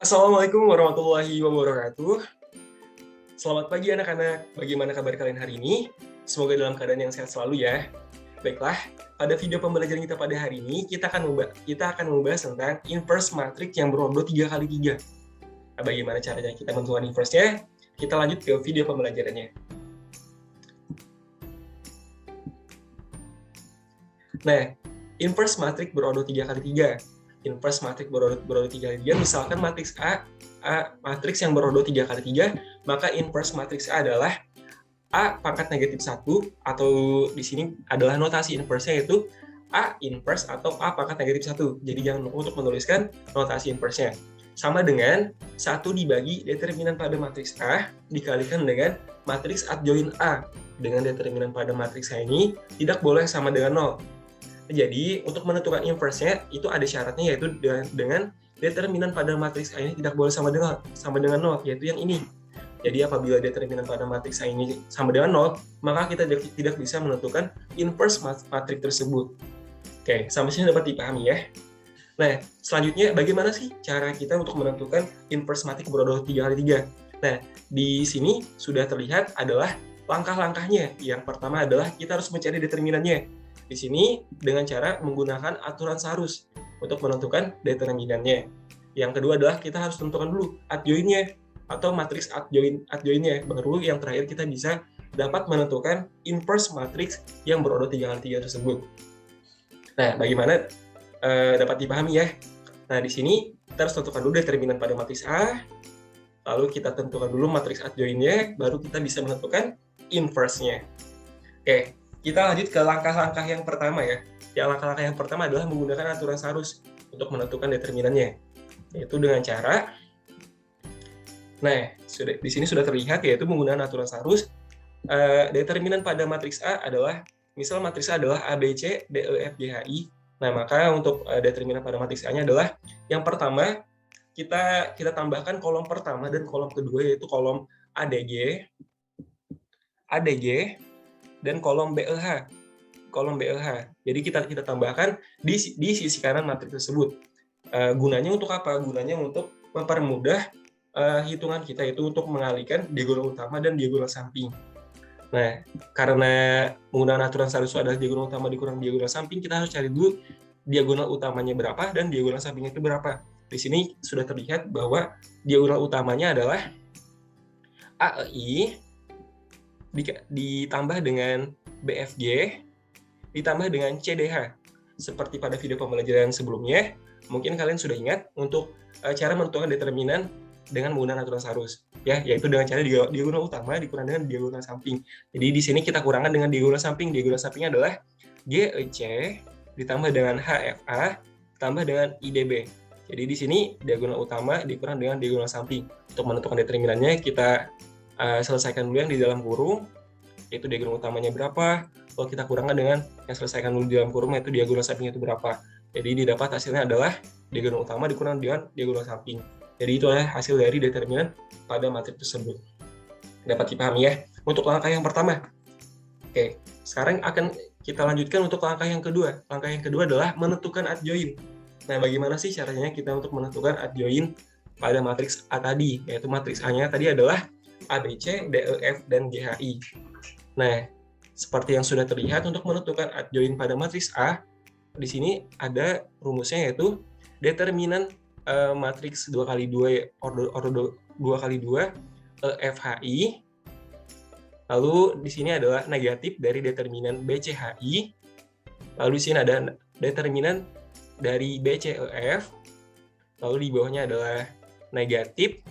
Assalamualaikum warahmatullahi wabarakatuh. Selamat pagi anak-anak, bagaimana kabar kalian hari ini? Semoga dalam keadaan yang sehat selalu ya. Baiklah, pada video pembelajaran kita pada hari ini, kita akan membahas tentang inverse matrix yang berordo 3x3. Nah, bagaimana caranya kita menentukan inverse-nya? Kita lanjut ke video pembelajarannya. Nah, inverse matrix berordo 3x3. Inverse matrix berordo 3x3, misalkan matriks A matriks yang berordo 3x3, maka inverse matriks A adalah A pangkat negatif 1, atau di sini adalah notasi inverse-nya yaitu A inverse atau A pangkat negatif 1. Jadi jangan lupa untuk menuliskan notasi inverse-nya. Sama dengan 1 dibagi determinan pada matriks A dikalikan dengan matriks adjoin A. Dengan determinan pada matriks A ini tidak boleh sama dengan 0. Jadi, untuk menentukan inverse-nya, itu ada syaratnya, yaitu dengan determinan pada matriks A ini tidak boleh sama dengan 0, yaitu yang ini. Jadi, apabila determinan pada matriks A ini sama dengan 0, maka kita tidak bisa menentukan inverse matriks tersebut. Oke, sampai sini dapat dipahami ya. Nah, selanjutnya bagaimana sih cara kita untuk menentukan inverse matriks berordo 3x3? Nah, di sini sudah terlihat adalah langkah-langkahnya. Yang pertama adalah kita harus mencari determinannya. Di sini dengan cara menggunakan aturan Sarus untuk menentukan determinannya. Yang kedua adalah kita harus tentukan dulu adjoinnya atau matriks adjoinnya. Baru yang terakhir kita bisa dapat menentukan inverse matriks yang berordo 3x3 tersebut. Nah, bagaimana dapat dipahami ya? Nah, di sini kita harus tentukan dulu determinan pada matriks A, lalu kita tentukan dulu matriks adjoinnya, baru kita bisa menentukan inverse-nya. Oke. Kita lanjut ke langkah-langkah yang pertama ya. Langkah-langkah yang pertama adalah menggunakan aturan Sarus untuk menentukan determinannya. Yaitu dengan cara, nah, di sini sudah terlihat yaitu menggunakan aturan Sarus. Determinan pada matriks A adalah, misal matriks A adalah A, B, C, D, E, F, G, H, I. Nah, maka untuk determinan pada matriks A-nya adalah, yang pertama, kita tambahkan kolom pertama dan kolom kedua, yaitu kolom ADG, dan kolom BLH. Jadi kita tambahkan di sisi kanan matriks tersebut. Gunanya untuk apa? Gunanya untuk mempermudah hitungan kita, itu untuk mengalihkan diagonal utama dan diagonal samping. Nah, karena menggunakan aturan Sarus adalah diagonal utama dikurang diagonal samping, kita harus cari dulu diagonal utamanya berapa dan diagonal sampingnya itu berapa. Di sini sudah terlihat bahwa diagonal utamanya adalah AEI ditambah dengan BFG ditambah dengan CDH. Seperti pada video pembelajaran sebelumnya, mungkin kalian sudah ingat untuk cara menentukan determinan dengan menggunakan aturan Sarus, ya, yaitu dengan cara diagonal utama dikurang dengan diagonal samping. Jadi di sini kita kurangkan dengan diagonal samping. Diagonal sampingnya adalah GEC ditambah dengan HFA ditambah dengan IDB. Jadi di sini diagonal utama dikurang dengan diagonal samping. Untuk menentukan determinannya kita selesaikan dulu yang di dalam kurung, yaitu diagonal utamanya berapa, lalu kita kurangkan dengan yang selesaikan dulu di dalam kurung, yaitu diagonal sampingnya itu berapa. Jadi didapat hasilnya adalah diagonal utama dikurang dengan diagonal samping. Jadi itu adalah hasil dari determinan pada matriks tersebut. Dapat dipahami ya untuk langkah yang pertama. Oke, sekarang akan kita lanjutkan untuk langkah yang kedua. Langkah yang kedua adalah menentukan adjoin. Nah, bagaimana sih caranya kita untuk menentukan adjoin pada matriks A tadi, yaitu matriks A-nya tadi adalah ABC, DEF, dan GHI. Nah, seperti yang sudah terlihat untuk menentukan adjoin pada matriks A, di sini ada rumusnya yaitu determinan matriks 2x2 ordo 2x2 EFHI. Lalu di sini adalah negatif dari determinan BCHI. Lalu di sini ada determinan dari BCEF. Lalu di bawahnya adalah negatif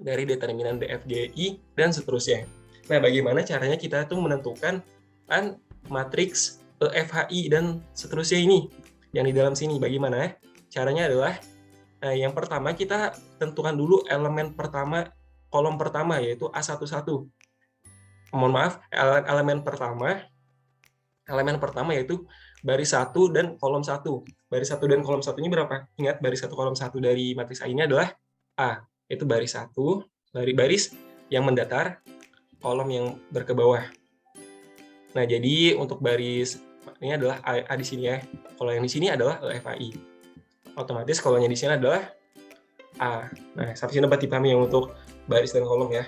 dari determinan DFGI, dan seterusnya. Nah, bagaimana caranya kita tuh menentukan matriks EFHI dan seterusnya ini yang di dalam sini? Bagaimana? Caranya adalah, yang pertama kita tentukan dulu elemen pertama, kolom pertama, yaitu A11. Mohon maaf, elemen pertama yaitu baris 1 dan kolom 1. Baris 1 dan kolom 1-nya berapa? Ingat, baris 1 kolom 1 dari matriks A ini adalah A. Itu baris 1, dari baris yang mendatar, kolom yang berkebawah. Nah, jadi untuk baris ini adalah A di sini ya. Kalau yang di sini adalah EFHI. Otomatis kolomnya di sini adalah A. Nah, sampai sini dapat dipahami ya untuk baris dan kolom ya.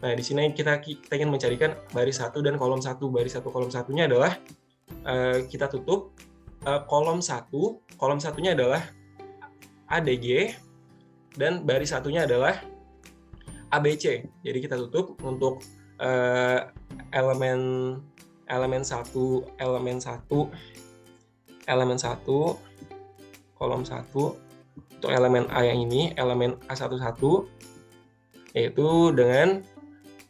Nah, di sini kita ingin mencarikan baris 1 dan kolom 1. Baris 1 kolom 1-nya adalah kita tutup kolom 1. Kolom 1-nya adalah ADG dan baris 1-nya adalah ABC. Jadi kita tutup untuk elemen 1 kolom 1 untuk elemen A yang ini, elemen A11, yaitu dengan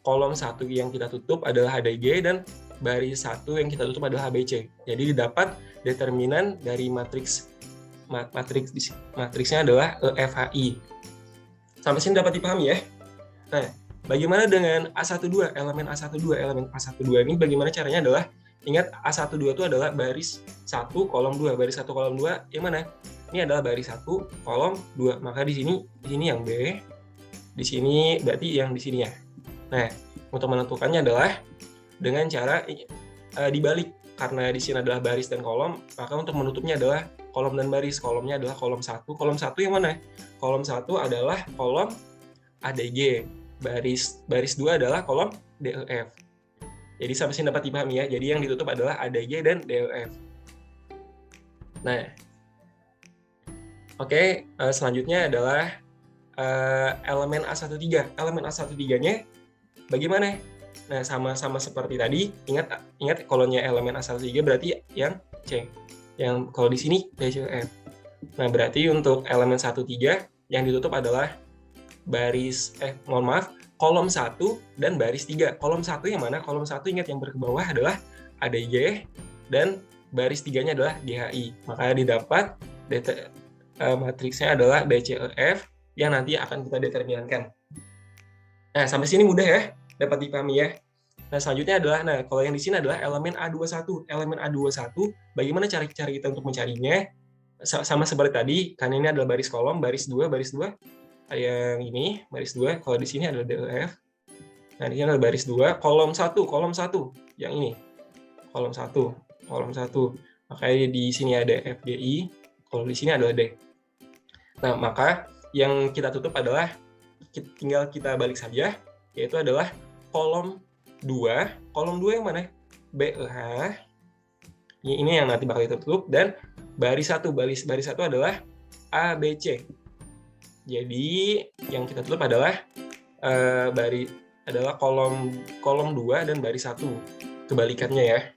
kolom 1 yang kita tutup adalah ADG dan baris 1 yang kita tutup adalah ABC. Jadi didapat determinan dari matriksnya adalah EFHI. Sampai sini dapat dipahami ya? Nah, bagaimana dengan A12, elemen A12? Elemen A12 ini bagaimana caranya adalah, ingat A12 itu adalah baris 1 kolom 2. Baris 1 kolom 2 yang mana? Ini adalah baris 1 kolom 2. Maka di sini yang B, di sini berarti yang di sini ya. Nah, untuk menentukannya adalah dengan cara dibalik. Karena di sini adalah baris dan kolom, maka untuk menutupnya adalah kolom dan baris. Kolomnya adalah kolom 1. Kolom 1 yang mana? Kolom 1 adalah kolom ADG. Baris 2 adalah kolom DEF. Jadi sampai sini dapat dipahami ya. Jadi yang ditutup adalah ADG dan DEF. Nah, oke, selanjutnya adalah elemen A13. Elemen A13-nya bagaimana? Nah, sama seperti tadi. Ingat kolomnya elemen A13 berarti yang C. Yang kalau di sini DCF. Nah, berarti untuk elemen 13 yang ditutup adalah kolom 1 dan baris 3. Kolom 1 yang mana? Kolom 1 ingat yang bawah adalah ADG dan baris 3-nya adalah GHI. Maka didapat matriksnya adalah DCEF yang nanti akan kita determinankan. Nah, sampai sini mudah ya, dapat dipahami ya. Nah, selanjutnya adalah, kalau yang di sini adalah elemen A21. Elemen A21, bagaimana cara kita untuk mencarinya? Sama seperti tadi, karena ini adalah baris kolom, baris 2, yang ini, baris 2, kalau di sini adalah DEF. Nah, di sini adalah baris 2, kolom 1, yang ini. Kolom 1. Makanya di sini ada FGI, kalau di sini adalah D. Nah, maka yang kita tutup adalah, tinggal kita balik saja, yaitu adalah kolom 2. Kolom 2 yang mana? BEH. Ini yang nanti bakal kita tutup. Dan baris 1. Baris 1 adalah ABC. Jadi yang kita tutup adalah kolom 2 dan baris 1. Kebalikannya ya.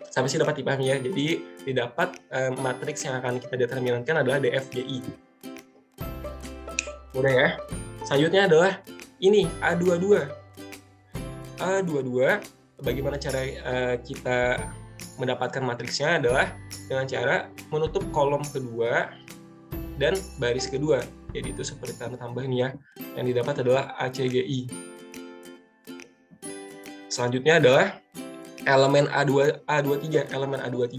Sampai sini dapat dipahami ya. Jadi didapat matriks yang akan kita determinankan adalah DFGI. Mudah ya. Selanjutnya adalah ini A22. A22, bagaimana cara kita mendapatkan matriksnya adalah dengan cara menutup kolom kedua dan baris kedua. Jadi itu seperti tanda tambah ini ya. Yang didapat adalah ACGI. Selanjutnya adalah elemen A23. Elemen A23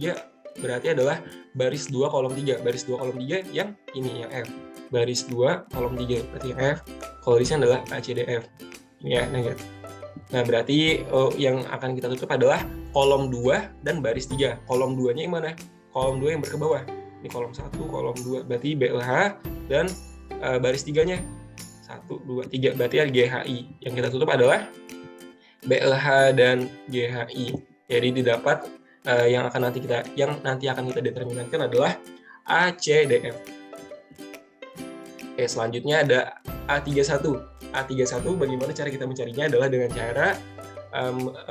berarti adalah baris 2 kolom 3. Baris 2 kolom 3 yang ini, yang F. Baris 2 kolom 3 berarti yang F. Kalau di sini adalah ACDF. Ini ya, nah berarti yang akan kita tutup adalah kolom 2 dan baris 3. Kolom 2-nya yang mana? Kolom 2 yang berkebawah. Ini kolom 1, kolom 2. Berarti BLH dan baris 3-nya 1, 2, 3. Berarti GHI. Yang kita tutup adalah BLH dan GHI. Jadi didapat yang nanti akan kita determinankan adalah ACDF. Oke, selanjutnya ada A31. A31, bagaimana cara kita mencarinya adalah dengan cara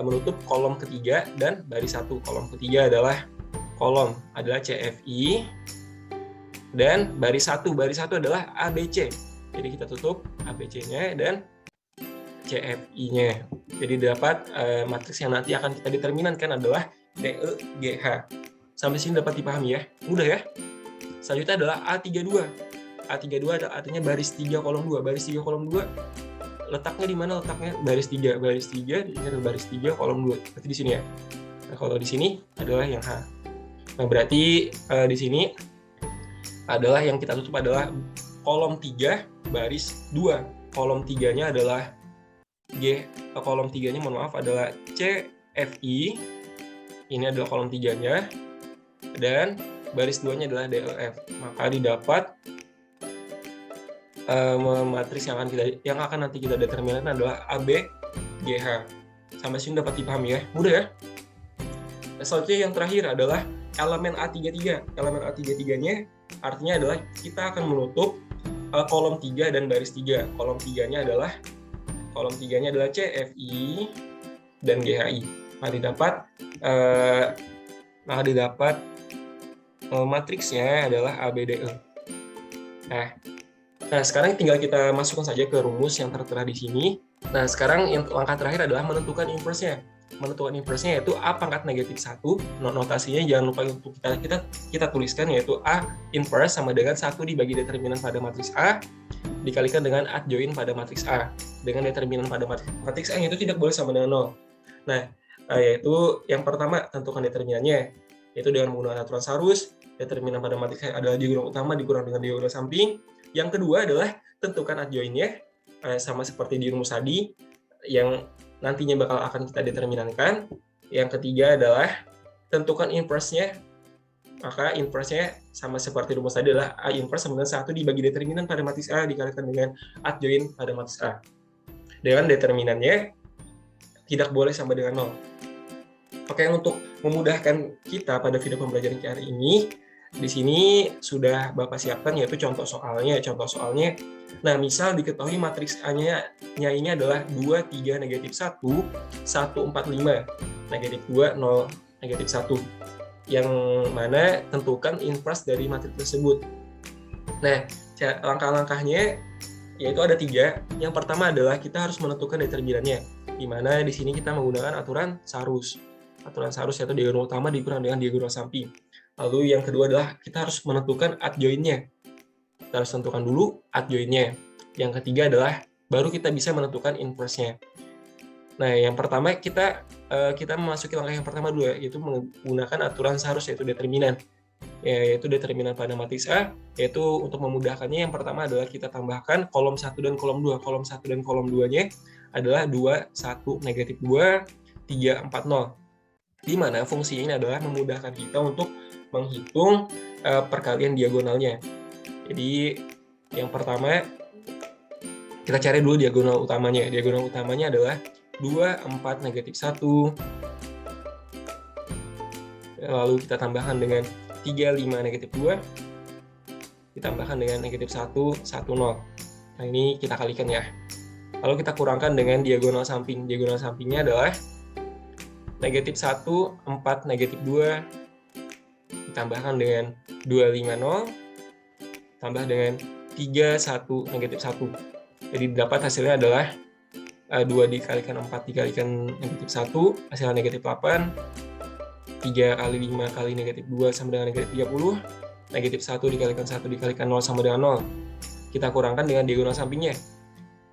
menutup kolom ketiga dan baris 1. Kolom ketiga adalah CFI dan baris 1. Baris 1 adalah ABC. Jadi kita tutup ABC-nya dan CFI-nya. Jadi dapat matriks yang nanti akan kita determinankan adalah DEGH. Sampai sini dapat dipahami ya? Mudah ya? Selanjutnya adalah A32. A32 artinya baris 3 kolom 2. Baris 3 kolom 2 letaknya di mana? Letaknya baris 3. Baris 3, ini adalah baris 3 kolom 2. Berarti di sini ya. Nah, kalau di sini adalah yang H. Nah, berarti di sini adalah yang kita tutup adalah kolom 3 baris 2. Kolom 3-nya adalah kolom 3-nya mohon maaf adalah CFI. Ini adalah kolom 3-nya dan baris 2-nya adalah DEF. Maka didapat matriks yang akan nanti kita determinkan adalah AB GH. Sampai sini dapat dipahami ya, mudah ya. Selanjutnya yang terakhir adalah elemen A33. Elemen A33-nya artinya adalah kita akan menutup kolom 3 dan baris 3. Kolom 3-nya adalah CFI dan GHI. Maka didapat matriksnya adalah ABDE. Nah, sekarang tinggal kita masukkan saja ke rumus yang tertera di sini. Nah, sekarang yang langkah terakhir adalah menentukan inverse-nya. Menentukan inverse-nya yaitu A pangkat negatif 1. Notasinya jangan lupa untuk kita tuliskan, yaitu A inverse sama dengan 1 dibagi determinan pada matriks A dikalikan dengan adjoin pada matriks A. Dengan determinan pada matriks A itu tidak boleh sama dengan 0. Nah, yaitu yang pertama, tentukan determinannya, yaitu dengan menggunakan aturan Sarus. Determinan pada matriks A adalah diagonal utama dikurang dengan diagonal samping. Yang kedua adalah tentukan adjoinnya, sama seperti di rumus tadi, yang nantinya akan kita determinankan. Yang ketiga adalah tentukan inverse-nya. Maka inverse-nya sama seperti rumus tadi adalah A inverse sama dengan 1 dibagi determinan pada matriks A dikalikan dengan adjoin pada matriks A. Dengan determinannya tidak boleh sama dengan 0. Oke, untuk memudahkan kita pada video pembelajaran hari ini, di sini sudah Bapak siapkan yaitu contoh soalnya. Nah, misal diketahui matriks A-nya ini adalah 2, 3, negatif 1, 1, 4, 5, negatif 2, 0, negatif 1. Yang mana tentukan inverse dari matriks tersebut. Nah, langkah-langkahnya yaitu ada 3. Yang pertama adalah kita harus menentukan determinannya, di mana di sini kita menggunakan aturan Sarus. Aturan Sarus yaitu diagonal utama dikurang dengan diagonal samping. Lalu yang kedua adalah kita harus menentukan adjoinnya. Kita harus tentukan dulu adjoinnya. Yang ketiga adalah baru kita bisa menentukan inverse-nya. Nah, yang pertama kita memasuki langkah yang pertama dulu, yaitu menggunakan aturan Sarus yaitu determinan. Yaitu determinan pada matriks A, yaitu untuk memudahkannya yang pertama adalah kita tambahkan kolom 1 dan kolom 2. Kolom 1 dan kolom 2-nya adalah 2, 1, negatif 2, 3, 4, 0. Di mana fungsi ini adalah memudahkan kita untuk menghitung perkalian diagonalnya. Jadi yang pertama kita cari dulu diagonal utamanya. Diagonal utamanya adalah 2, 4, negatif 1. Lalu kita tambahkan dengan 3, 5, negatif 2. Ditambahkan dengan negatif 1, 1, 0. Nah, ini kita kalikan ya. Lalu kita kurangkan dengan diagonal samping. Diagonal sampingnya adalah negatif 1, 4, negatif 2. Ditambahkan dengan 2, 5, 0. Tambah dengan 3, 1, negatif 1. Jadi dapat hasilnya adalah 2 dikalikan 4 dikalikan negatif 1, hasilnya negatif 8. 3 kali 5 kali negatif 2 sama dengan negatif 30. Negatif 1 dikalikan 1 dikalikan 0 sama dengan 0. Kita kurangkan dengan diagonal sampingnya.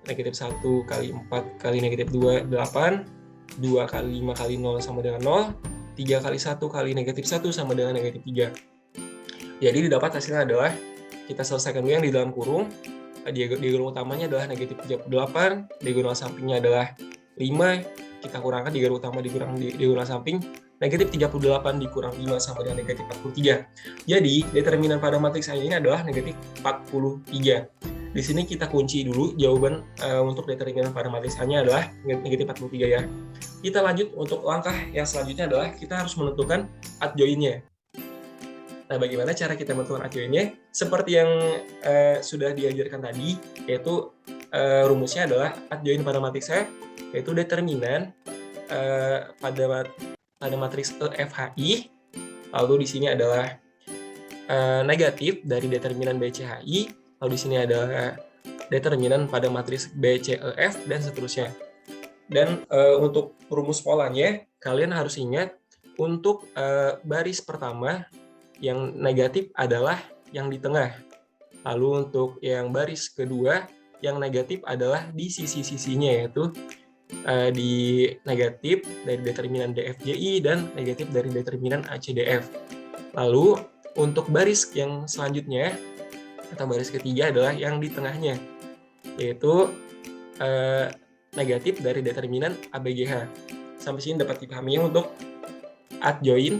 Negatif 1 kali 4 kali negatif 2, 8. 2 kali 5 kali 0 sama dengan 0. 3 kali 1 kali negatif 1 sama dengan negatif 3. Jadi didapat hasilnya adalah, kita selesaikan dulu yang di dalam kurung. Diagonal utamanya adalah negatif 38, diagonal sampingnya adalah 5, kita kurangkan diagonal utama dikurang diagonal samping, negatif 38 dikurang 5 sama dengan negatif 43. Jadi determinan pada matriks A ini adalah negatif 43. Di sini kita kunci dulu jawaban untuk determinan pada matriks A-nya adalah negatif 43 ya. Kita lanjut untuk langkah yang selanjutnya adalah kita harus menentukan adjoinnya. Nah, bagaimana cara kita menentukan adjoinnya? Seperti yang sudah diajarkan tadi, yaitu rumusnya adalah adjoin pada matriks A, yaitu determinan pada matriks EFHI, lalu di sini adalah negatif dari determinan BCHI, lalu di sini adalah determinan pada matriks BCEF, dan seterusnya. Dan untuk rumus polanya, kalian harus ingat untuk baris pertama yang negatif adalah yang di tengah. Lalu untuk yang baris kedua, yang negatif adalah di sisi-sisinya, yaitu di negatif dari determinan DFGI dan negatif dari determinan ACDF. Lalu untuk baris yang selanjutnya atau baris ketiga adalah yang di tengahnya, yaitu negatif dari determinan ABGH. Sampai sini dapat dipahami untuk adjoin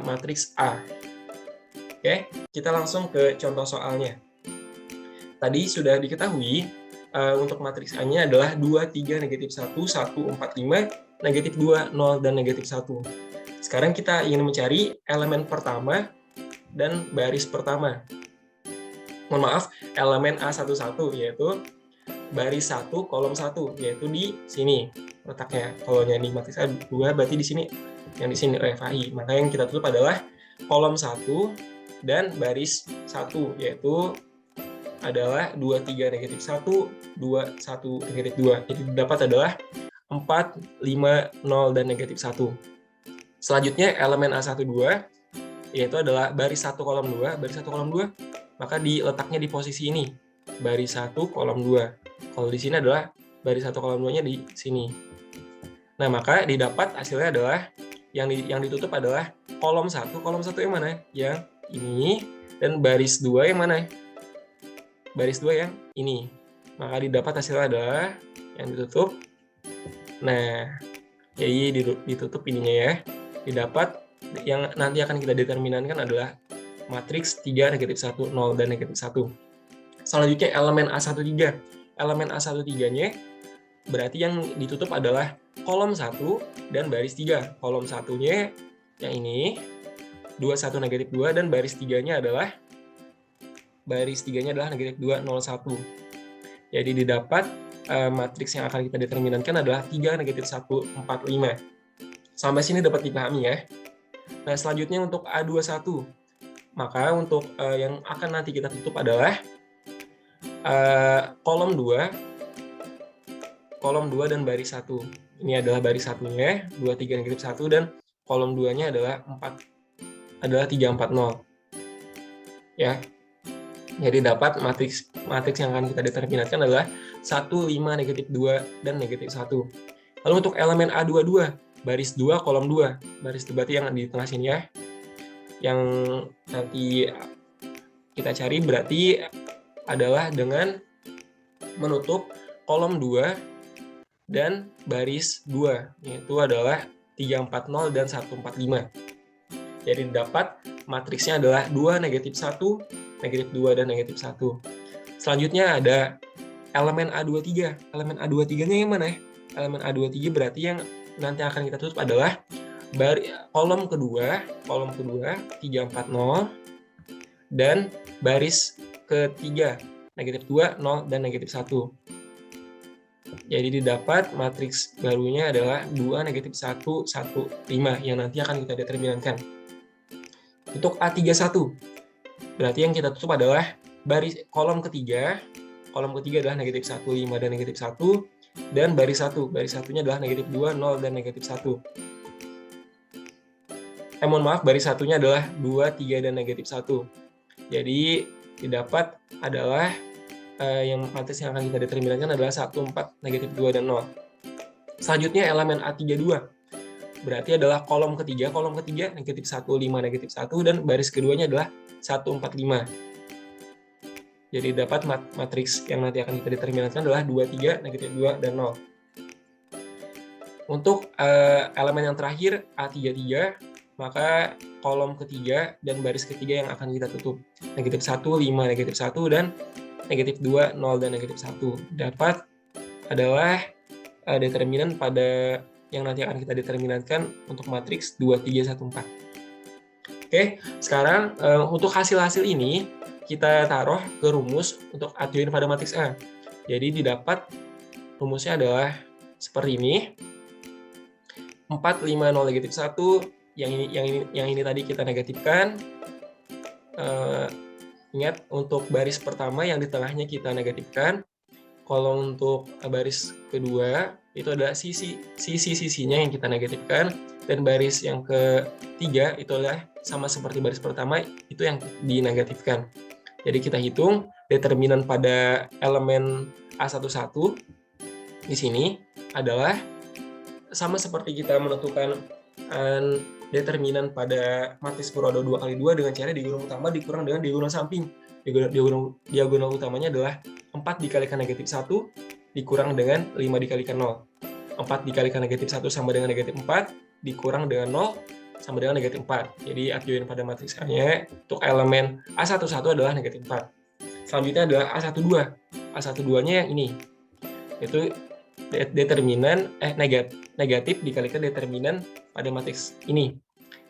matriks A. Oke, kita langsung ke contoh soalnya. tadi sudah diketahui untuk matriks A-nya adalah 2, 3, negatif 1, 1, 4, 5, negatif 2, 0, dan negatif 1. Sekarang kita ingin mencari elemen pertama dan baris pertama. Mohon maaf, elemen A11, yaitu baris 1, kolom 1, yaitu di sini letaknya. Kalau yang di matriks A2 berarti di sini, yang di sini OFAI. Maka yang kita tutup adalah kolom 1 dan baris 1, yaitu adalah 2, 3, negatif 1, 2, 1, negatif 2. Jadi dapat adalah 4, 5, 0, dan negatif 1. Selanjutnya elemen A12, yaitu adalah baris 1, kolom 2. Baris 1, kolom 2, maka diletaknya di posisi ini. Baris 1, kolom 2. Kalau di sini adalah baris 1, kolom 2-nya di sini. Nah, maka didapat hasilnya adalah yang ditutup adalah kolom 1. Kolom 1 yang mana? Yang ini. Dan baris 2 yang mana? Baris 2 yang ini. Maka didapat hasilnya adalah yang ditutup. Nah, jadi ditutup ininya ya. Didapat yang nanti akan kita determinankan adalah matriks 3, negatif 1, 0, dan negatif 1. Selanjutnya elemen A13. Elemen A13-nya berarti yang ditutup adalah kolom 1 dan baris 3. Kolom 1-nya yang ini, 2, 1, negatif 2, dan baris 3-nya adalah negatif 2, 0, 1. Jadi didapat matriks yang akan kita determinankan adalah 3, negatif 1, 4, 5. Sampai sini dapat dipahami ya. Nah, selanjutnya untuk A21. Maka untuk yang akan nanti kita tutup adalah kolom 2 dan baris 1. Ini adalah baris 1-nya, 2, 3, negatif 1, dan kolom 2-nya adalah 3, 4, 0. Ya. Jadi dapat matriks yang akan kita determinasikan adalah 1, 5, negatif 2, dan negatif 1. Lalu untuk elemen A22, baris 2, kolom 2. Baris 2 berarti yang di tengah sini ya. Yang nanti kita cari berarti adalah dengan menutup kolom 2 dan baris 2, yaitu adalah 340 dan 145. Jadi dapat matriksnya adalah 2, negatif 1, negatif 2, dan negatif 1. Selanjutnya ada elemen A23. Elemen A23-nya yang mana ya? Elemen A23 berarti yang nanti akan kita tutup adalah kolom kedua 340 dan baris ketiga negatif 2, 0, dan negatif 1. Jadi didapat matriks barunya adalah 2, negatif 1, 1, 5 yang nanti akan kita determinankan. Untuk A31 berarti yang kita tutup adalah kolom ketiga adalah negatif 1, 5, dan negatif 1, dan baris 1. Baris 1-nya adalah negatif 2, 0, dan negatif 1. Mohon maaf, baris 1-nya adalah 2, 3, dan negatif 1. Jadi didapat adalah yang matriks yang akan kita determinasikan adalah 1, 4, negatif 2, dan 0. Selanjutnya elemen A32. Berarti adalah kolom ketiga negatif 1, 5, negatif 1, dan baris keduanya adalah 1, 4, 5. Jadi dapat matriks yang nanti akan kita determinasikan adalah 2, 3, negatif 2, dan 0. Untuk elemen yang terakhir A33, maka kolom ketiga dan baris ketiga yang akan kita tutup. Negatif 1, 5, negatif 1, dan negatif 2, 0, dan negatif 1. Dapat adalah determinan pada yang nanti akan kita determinankan untuk matriks 2, 3, 1, 4. Oke, sekarang untuk hasil-hasil ini kita taruh ke rumus untuk adjoin pada matriks A. Jadi didapat rumusnya adalah seperti ini. 4, 5, 0, negatif 1. Yang ini tadi kita negatifkan. Ingat, untuk baris pertama yang di tengahnya kita negatifkan. Kalau untuk baris kedua, itu adalah sisi-sisinya yang kita negatifkan. Dan baris yang ketiga, itu adalah sama seperti baris pertama, itu yang dinegatifkan. Jadi kita hitung determinan pada elemen A11 di sini adalah sama seperti kita menentukan determinan pada matriks berodo 2x2 dengan cara diagonal utama dikurang dengan diagonal samping. Diagonal utamanya adalah 4 dikalikan negatif 1 dikurang dengan 5 dikalikan 0. 4 dikalikan negatif 1 sama dengan negatif 4 dikurang dengan 0 sama dengan negatif 4. Jadi adjoin pada matriks A-nya untuk elemen A11 adalah negatif 4. Selanjutnya adalah A12. A12-nya yang ini, yaitu determinan negatif dikalikan determinan pada matriks ini.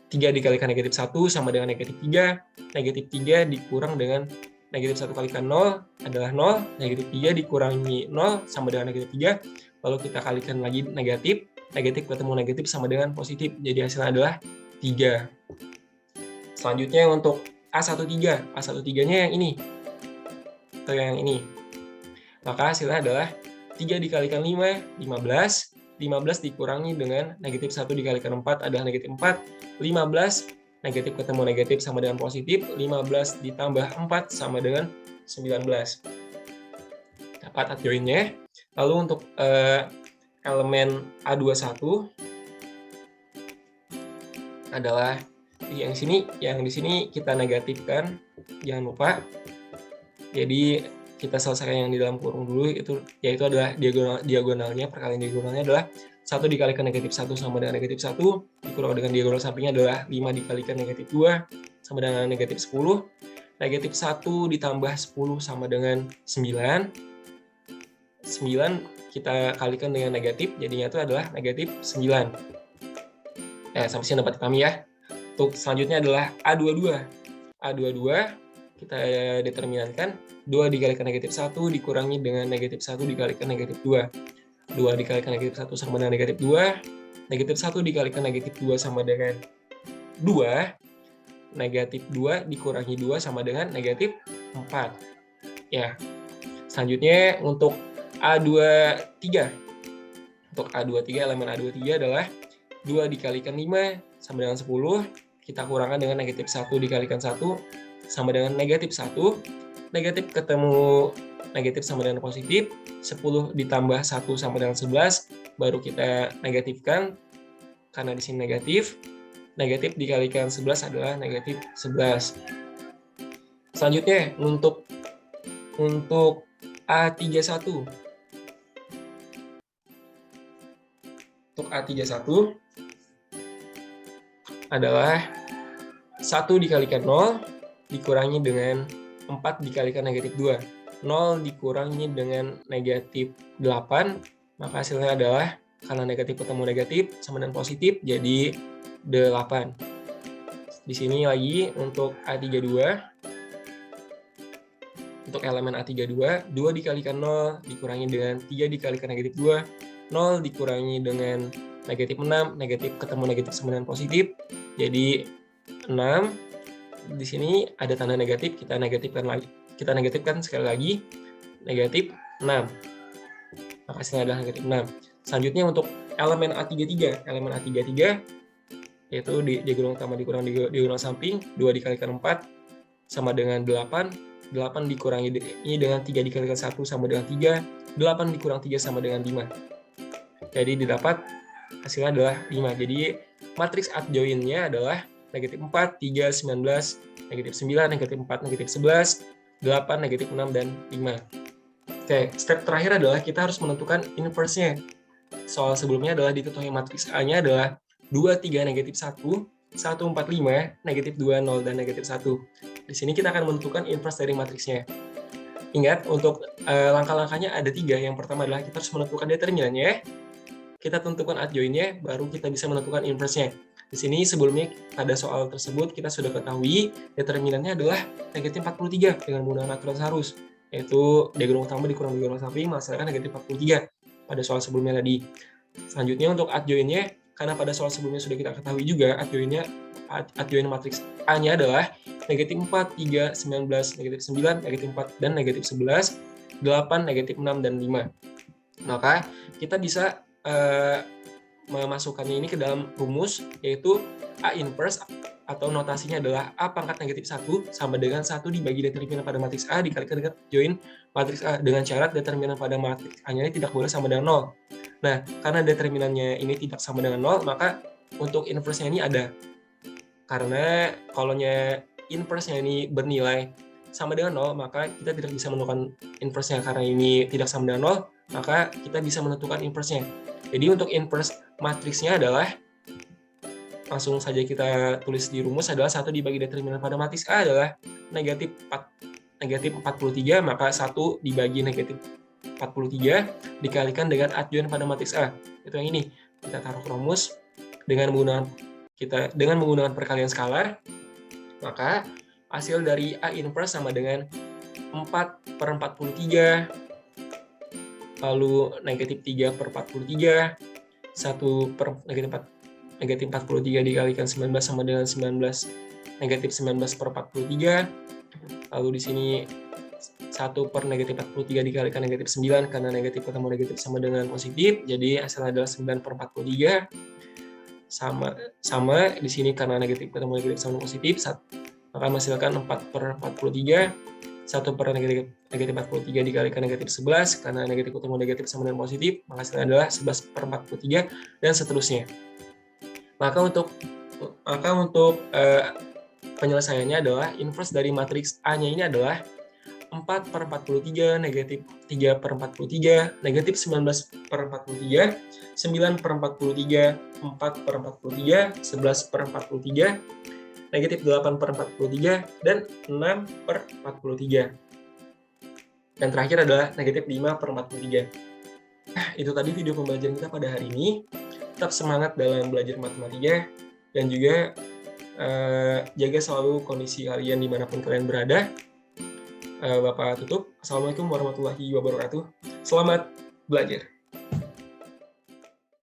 3 dikalikan negatif 1 sama dengan negatif 3. Negatif 3 dikurang dengan negatif 1 kalikan 0 adalah 0. Negatif 3 dikurangi 0 sama dengan negatif 3. Lalu kita kalikan lagi negatif. Negatif ketemu negatif sama dengan positif. Jadi hasilnya adalah 3. Selanjutnya untuk A13. A13-nya yang ini. Atau yang ini. Maka hasilnya adalah 3 dikalikan 5, 15. 15 dikurangi dengan negatif 1 dikalikan 4 adalah negatif 4. 15, negatif ketemu negatif sama dengan positif. 15 ditambah 4 sama dengan 19. Dapat adjoinnya. Lalu untuk elemen A21 adalah yang di sini kita negatifkan, jangan lupa. Jadi kita selesaikan yang di dalam kurung dulu, yaitu adalah diagonalnya, perkalian diagonalnya adalah 1 dikalikan negatif 1 sama dengan negatif 1, dikurang dengan diagonal sampingnya adalah 5 dikalikan negatif 2 sama dengan negatif 10. Negatif 1 ditambah 10 sama dengan 9. 9 kita kalikan dengan negatif, jadinya itu adalah negatif 9. Sampai sini dapat kami ya. Untuk selanjutnya adalah A22. A22 kita determinankan 2 dikalikan negatif 1 dikurangi dengan negatif 1 dikalikan negatif 2. 2 dikalikan negatif 1 sama dengan negatif 2. Negatif 1 dikalikan negatif 2 sama dengan 2. Negatif 2 dikurangi 2 sama dengan negatif 4. Ya. Selanjutnya untuk A23. Untuk A23, elemen A23 adalah 2 dikalikan 5 sama dengan 10. Kita kurangkan dengan negatif 1 dikalikan 1 sama dengan negatif 1. Negatif ketemu negatif sama dengan positif. 10 ditambah 1 sama dengan 11. Baru kita negatifkan. Karena di sini negatif. Negatif dikalikan 11 adalah negatif 11. Selanjutnya untuk A31. Untuk A31 adalah 1 dikalikan 0 dikurangi dengan 4 dikalikan negatif 2. 0 dikurangi dengan negatif 8, maka hasilnya adalah, karena negatif ketemu negatif sama dengan positif, jadi 8. Di sini lagi untuk A32, untuk elemen A32, 2 dikalikan 0 dikurangi dengan 3 dikalikan negatif 2, 0 dikurangi dengan negatif 6, negatif ketemu negatif sama dengan positif, jadi 6. Di sini ada tanda negatif, kita negatifkan sekali lagi, negatif 6. Maka hasilnya adalah negatif 6. Selanjutnya untuk elemen A33. Elemen A33 yaitu diagonal utama dikurang diagonal samping, 2 dikalikan 4 sama dengan 8. 8 dikurangi dengan 3 dikalikan 1 sama dengan 3. 8 dikurang 3 sama dengan 5. Jadi didapat hasilnya adalah 5. Jadi matriks adjoinnya adalah negatif 4, 3, 19, negatif 9, negatif 4, negatif 11, 8, negatif 6, dan 5. Oke, step terakhir adalah kita harus menentukan inverse-nya. Soal sebelumnya adalah diketahui matriks A-nya adalah 2, 3, negatif 1, 1, 4, 5, negatif 2, 0, dan negatif 1. Di sini kita akan menentukan inverse dari matriksnya. Ingat, untuk langkah-langkahnya ada 3. Yang pertama adalah kita harus menentukan determinannya, kita tentukan adjoinnya, baru kita bisa menentukan inverse-nya. Di sini sebelumnya pada soal tersebut kita sudah ketahui determinannya adalah negatif 43 dengan menggunakan aturan Sarus, yaitu diagonal utama dikurang diagonal samping menghasilkan negatif 43 pada soal sebelumnya tadi. Selanjutnya untuk adjoinnya, karena pada soal sebelumnya sudah kita ketahui juga adjoin matriks A-nya adalah negatif 4, 3, 19, negatif 9, negatif 4, dan negatif 11, 8, negatif 6, dan 5. Maka kita bisa memasukkannya ini ke dalam rumus, yaitu A inverse atau notasinya adalah A pangkat negatif 1 sama dengan 1 dibagi determinan pada matriks A dikalikan dengan join matriks A, dengan syarat determinan pada matriks A-nya ini tidak boleh sama dengan 0. Nah, karena determinannya ini tidak sama dengan 0, maka untuk inverse-nya ini ada. Karena kalau inverse-nya ini bernilai sama dengan 0, maka kita tidak bisa menentukan inverse-nya. Karena ini tidak sama dengan 0, maka kita bisa menentukan inverse-nya. Jadi untuk inverse matriksnya adalah, langsung saja kita tulis di rumus, adalah 1 dibagi determinan pada matriks A adalah negatif 4. negatif 43, maka 1 dibagi negatif 43 dikalikan dengan adjoint pada matriks A. Itu yang ini. Kita taruh rumus dengan menggunakan perkalian skalar, maka hasil dari A inverse sama dengan 4/43, lalu negatif 3/43, 1 per negatif 43 dikalikan 19 sama dengan 19, negatif 19/43, lalu di sini 1 per negatif 43 dikalikan negatif 9, karena negatif ketemu negatif sama dengan positif, jadi hasilnya adalah 9/43, sama di sini karena negatif ketemu negatif sama positif, maka menghasilkan 4/43, 1 per negatif 43 dikalikan negatif 11, karena negatif ketemu negatif sama dengan positif, maka hasilnya adalah 11/43, dan seterusnya. Maka untuk penyelesaiannya adalah inverse dari matriks A-nya ini adalah 4/43, negatif 3/43, negatif 19/43, 9/43, 4/43, 11/43, negatif 8/43, dan 6/43. Dan terakhir adalah negatif 5/43. Nah, itu tadi video pembelajaran kita pada hari ini. Tetap semangat dalam belajar matematika, dan juga jaga selalu kondisi kalian dimanapun kalian berada. Bapak tutup. Assalamualaikum warahmatullahi wabarakatuh. Selamat belajar.